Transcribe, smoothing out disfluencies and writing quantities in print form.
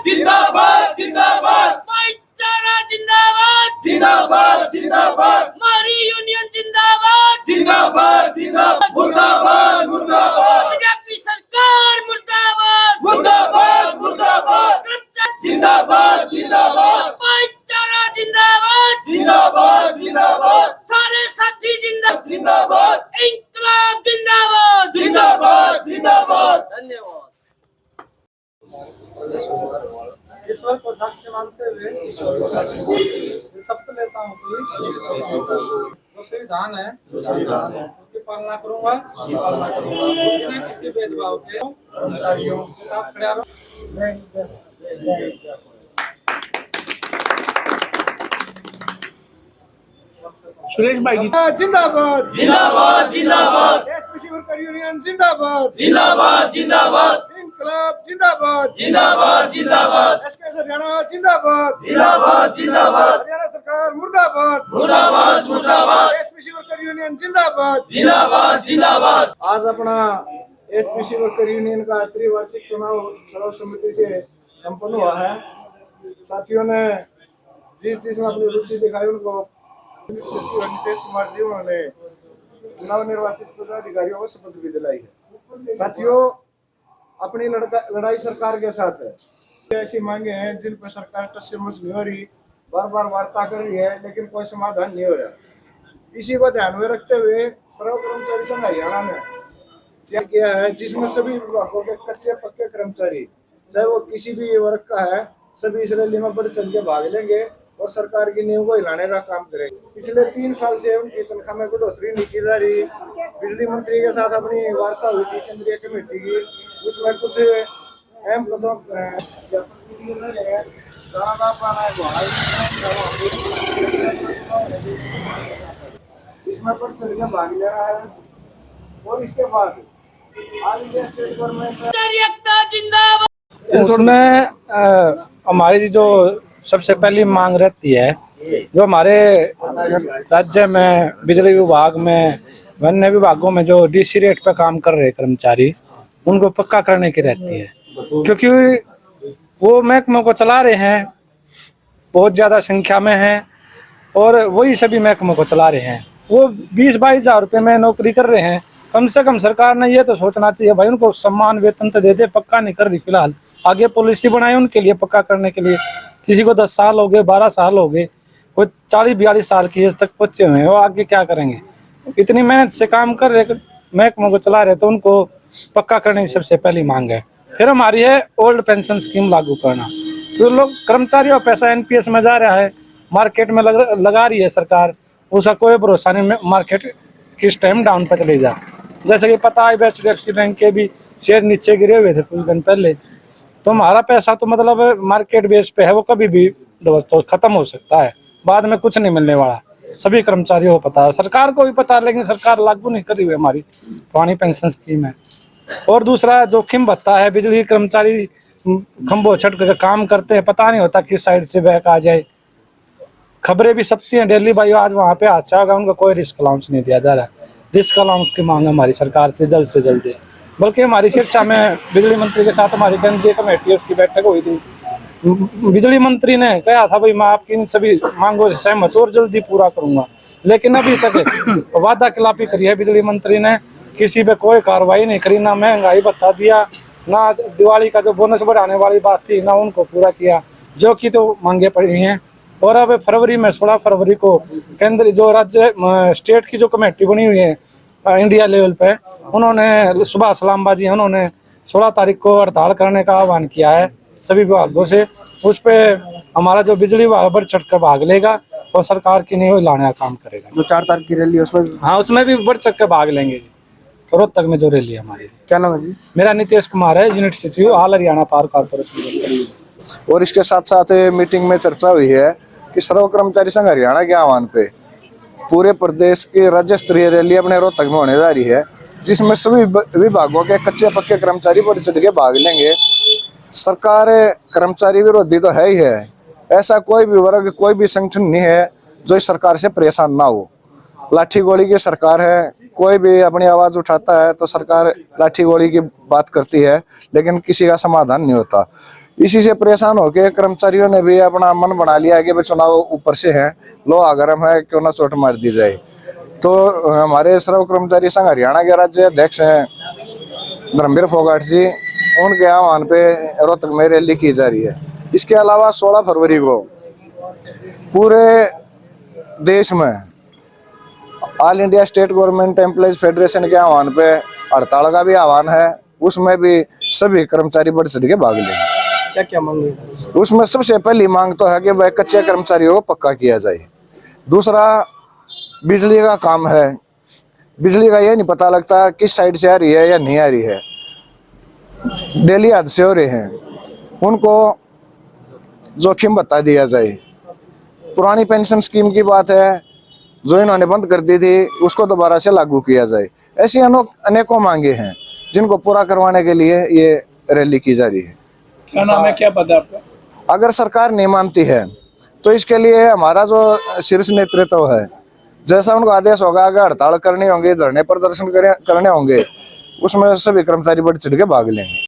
जिंदाबाद जिंदाबाद भाईचारा जिंदाबाद जिंदाबाद जिंदाबाद हमारी यूनियन जिंदाबाद जिंदाबाद जिंदाबाद मुर्दाबाद मुर्दाबाद बीजेपी सरकार मुर्दाबाद मुर्दाबाद मुर्दाबाद जिंदाबाद जिंदाबाद भाईचारा जिंदाबाद जिंदाबाद जिंदाबाद सारे साथी जिंदाबाद जिंदाबाद इंकलाब जिंदाबाद जिंदाबाद जिंदाबाद। धन्यवाद। ईश्वर को साक्षी मानते हुए शपथ लेता हूँ कि जो संविधान है उसकी पालना करूंगा बिना किसी भेदभाव के कर्मचारियों के साथ खड़ा रहूं। सुरेश भाई जिंदाबाद जिंदाबाद जिंदाबाद एसपीसी वर्कर यूनियन जिंदाबाद जिंदाबाद जिंदाबाद इनकलाब जिंदाबाद जिंदाबाद जिंदाबाद एसकेएस हरियाणा जिंदाबाद जिंदाबाद जिंदाबाद हरियाणा सरकार मुर्दाबाद मुर्दाबाद मुर्दाबाद एसपीसी वर्कर यूनियन जिंदाबाद जिंदाबाद जिंदाबाद। आज अपना एसपीसी वर्कर यूनियन का त्रिवार्षिक चुनाव सर्व सम्मति से संपन्न हुआ है। साथियों ने जिस चीज में अपनी रुचि दिखाई उनको नीतीश कुमार जी उन्होंने नवनिर्वाचित पदाधिकारियों को शपथ भी दिलाई है। साथियों अपनी लड़ाई सरकार के साथ है। ऐसी मांगे हैं जिन पर सरकार टस नहीं हो रही, बार बार वार्ता कर रही है लेकिन कोई समाधान नहीं हो रहा। इसी को ध्यान में रखते हुए सर्व कर्मचारी संघ हरियाणा ने चयन किया है जिसमें सभी विभागों के कच्चे पक्के कर्मचारी चाहे वो किसी भी वर्ग का है सभी इस रैली में बढ़ चढ़ के भाग लेंगे और सरकार की नींव को हिलाने का काम करेंगे। पिछले 3 साल से उनकी तनख्वाह में बढ़ोतरी नहीं की जा रही। बिजली मंत्री के साथ अपनी वार्ता हुई थी केंद्रीय कमेटी की, उसमें कुछ अहम कदम इसमें बढ़ चढ़ के भाग ले रहा है। और इसके बाद ऑल इंडिया स्टेट गवर्नमेंट जिंदाबाद उसमें हमारी जो सबसे पहली मांग रहती है जो हमारे राज्य में बिजली विभाग में अन्य विभागों में जो डीसी रेट पे काम कर रहे कर्मचारी उनको पक्का करने की रहती है, क्योंकि वो महकमों को चला रहे हैं, बहुत ज़्यादा संख्या में हैं और वही सभी महकमों को चला रहे हैं। वो 20-22 हज़ार रुपये में नौकरी कर रहे हैं। कम से कम सरकार ने ये तो सोचना चाहिए भाई उनको सम्मान वेतन तो दे दे, पक्का नहीं कर रही फिलहाल, आगे पॉलिसी बनाए उनके लिए पक्का करने के लिए। किसी को 10 साल हो गए, 12 साल हो गए, कोई 40-42 साल की एज तक पहुंचे हुए हैं, वो आगे क्या करेंगे? इतनी मेहनत से काम कर रहे महकमों को चला रहे तो उनको पक्का करने की सबसे पहली मांग है। फिर हमारी है ओल्ड पेंशन स्कीम लागू करना। तो लोग कर्मचारियों का पैसा एनपीएस में जा रहा है, मार्केट में लगा रही है सरकार, उसका कोई भरोसा नहीं मार्केट किस टाइम डाउन पर चले जा। जैसे कि पता है एचडीएफसी बैंक के भी शेयर नीचे गिरे हुए थे कुछ दिन पहले, तो हमारा पैसा तो मतलब मार्केट बेस पे है, वो कभी भी दोस्तों खत्म हो सकता है, बाद में कुछ नहीं मिलने वाला। सभी कर्मचारियों को पता है, सरकार को भी पता है, लेकिन सरकार लागू नहीं कर रही है हमारी पुरानी पेंशन स्कीम है। और दूसरा जोखिम भत्ता है, बिजली कर्मचारी खंभों छट कर काम करते हैं, पता नहीं होता किस साइड से बैक आ जाए। खबरें भी छपती हैं डेली, भाई आज वहाँ पे हादसा होगा, उनको कोई रिस्क अलाउंस नहीं दिया जा रहा। रिस्क अलाउंस की मांग हमारी सरकार से जल्द है। बल्कि हमारी शिक्षा में बिजली मंत्री के साथ हमारी केंद्रीय कमेटी उसकी बैठक हुई थी। बिजली मंत्री ने कहा था भाई मैं आपकी इन सभी मांगों से सहमत और जल्दी पूरा करूंगा, लेकिन अभी तक वादा खिलाफी करी है बिजली मंत्री ने, किसी पे कोई कार्रवाई नहीं करी, ना महंगाई भत्ता दिया, ना दिवाली का जो बोनस बढ़ाने वाली बात थी ना उनको पूरा किया, जो कि तो मांगे पड़ी हैं। और अब फरवरी में 16 फरवरी को केंद्र जो राज्य स्टेट की जो कमेटी बनी हुई है इंडिया लेवल पे, उन्होंने सुबह सलामबाजी उन्होंने 16 तारीख को हड़ताल करने का आह्वान किया है सभी विभागों से। उस पे हमारा जो बिजली विभाग बढ़ चढ़ कर भाग लेगा और सरकार की नींव हिलाने का काम करेगा। जो 4 तारीख की रैली है उसमें हाँ उसमें भी बढ़ चढ़ कर भाग लेंगे जी। रोहतक में जो रैली है हमारी। क्या नाम है जी? मेरा नीतीश कुमार है, यूनिट सचिव ऑल हरियाणा पावर कॉर्पोरेशन। और इसके साथ साथ मीटिंग में चर्चा हुई है कि सर्व कर्मचारी संघ हरियाणा के आह्वान पे पूरे प्रदेश की राज्य स्तरीय रैली अपने रोहतक में होने जा रही है, जिसमें सभी विभागों के कच्चे पक्के कर्मचारी बढ़ चढ़ के भाग लेंगे। सरकार कर्मचारी विरोधी तो है ही है, ऐसा कोई भी वर्ग कोई भी संगठन नहीं है जो इस सरकार से परेशान ना हो। लाठी गोली की सरकार है, कोई भी अपनी आवाज उठाता है तो सरकार लाठी गोली की बात करती है, लेकिन किसी का समाधान नहीं होता। इसी से परेशान होकर कर्मचारियों ने भी अपना मन बना लिया है कि भाई चुनाव ऊपर से है, लोहा गर्म है, क्यों ना चोट मार दी जाए। तो हमारे श्रम कर्मचारी संघ हरियाणा के राज्य अध्यक्ष हैं धर्मवीर फोगाट जी, उनके आह्वान पे रोहतक में रैली की जा रही है। इसके अलावा 16 फरवरी को पूरे देश में all India state government employees federation के आह्वान पे हड़ताल का भी आह्वान है। उसमें भी सभी कर्मचारी बढ़ चढ़ के भाग लेंगे। क्या क्या मांगे? उसमें सबसे पहली मांग तो है कि वह कच्चे कर्मचारियों को पक्का किया जाए। दूसरा, बिजली का काम है, बिजली का ये नहीं पता लगता किस साइड से आ रही है या नहीं आ रही है, डेली हादसे हो रहे हैं, उनको जोखिम बता दिया जाए। पुरानी पेंशन स्कीम की बात है जो इन्होंने बंद कर दी थी, उसको दोबारा से लागू किया जाए। ऐसी अनेकों मांगे हैं जिनको पूरा करवाने के लिए ये रैली की जा रही है। क्या नाम है, क्या पद है आपका? अगर सरकार नहीं मानती है तो इसके लिए हमारा जो शीर्ष नेतृत्व है, जैसा उनको आदेश होगा, अगर हड़ताल करनी होंगी, धरने प्रदर्शन करने होंगे, उसमें सभी कर्मचारी बढ़ चढ़ के भाग लेंगे।